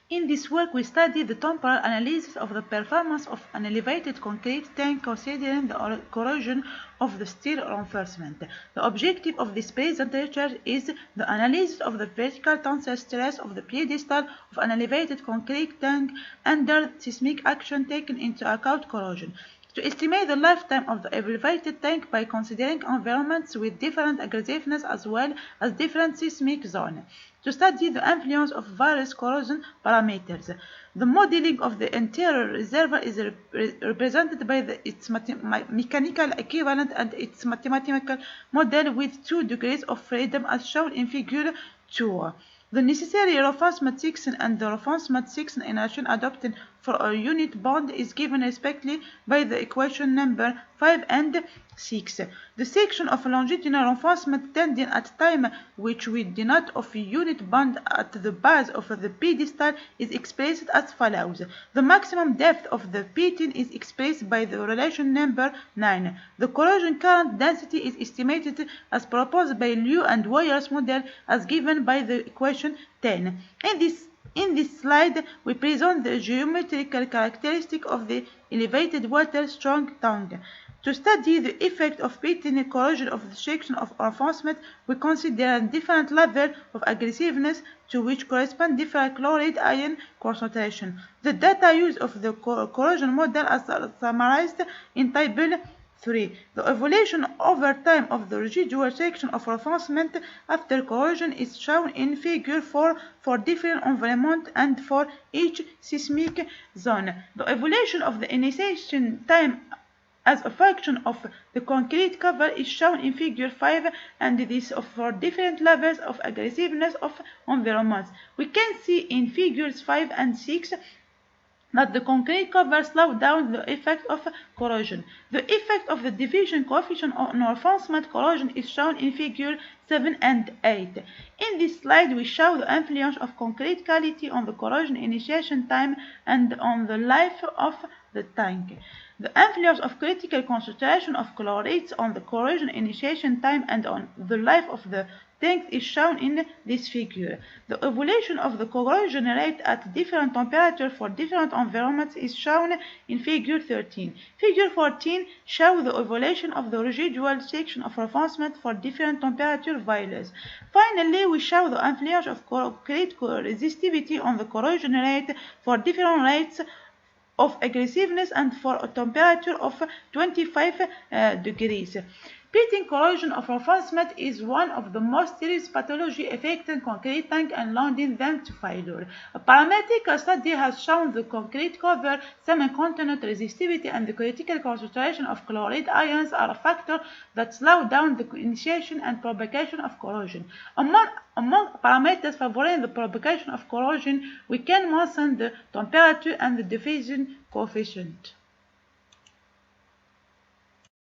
In this work, we study the temporal analysis of the performance of an elevated concrete tank considering the corrosion of the steel reinforcement. The objective of this presentation is the analysis of the vertical tensile stress of the pedestal of an elevated concrete tank under seismic action taking into account corrosion. To estimate the lifetime of the elevated tank by considering environments with different aggressiveness as well as different seismic zones. To study the influence of various corrosion parameters. The modeling of the interior reservoir is represented by its mechanical equivalent and its mathematical model with 2 degrees of freedom as shown in figure 2. The necessary reinforcement section and the reinforcement section inertia adopted for a unit bond is given respectively by the equation number 5 and 6. The section of longitudinal reinforcement tending at time which we denote of a unit bond at the base of the pedestal is expressed as follows. The maximum depth of the pitting is expressed by the relation number 9. The corrosion current density is estimated as proposed by Liu and Weyer's model as given by the equation 10. In this slide, we present the geometrical characteristic of the elevated water-strong tank. To study the effect of pitting corrosion of the section of reinforcement, we consider different levels of aggressiveness to which correspond different chloride ion concentration. The data used of the corrosion model as summarized in table 3. The evolution over time of the residual section of reinforcement after corrosion is shown in figure 4 for different environment and for each seismic zone. The evolution of the initiation time as a function of the concrete cover is shown in figure 5 and this for different levels of aggressiveness of environments. We can see in figures 5 and 6 that the concrete cover slows down the effect of corrosion. The effect of the diffusion coefficient on reinforcement corrosion is shown in figure 7 and 8. In this slide, we show the influence of concrete quality on the corrosion initiation time and on the life of the tank. The influence of critical concentration of chlorides on the corrosion initiation time and on the life of the tank is shown in this figure. The evolution of the corrosion rate at different temperatures for different environments is shown in figure 13. Figure 14 shows the evolution of the residual section of reinforcement for different temperature values. Finally, we show the influence of concrete resistivity on the corrosion rate for different rates of aggressiveness and for a temperature of 25 degrees. Pitting corrosion of reinforcement is one of the most serious pathology affecting concrete tank and leading them to failure. A parametric study has shown the concrete cover, semi-continent resistivity, and the critical concentration of chloride ions are a factor that slow down the initiation and propagation of corrosion. Among parameters favoring the propagation of corrosion, we can mention the temperature and the diffusion coefficient.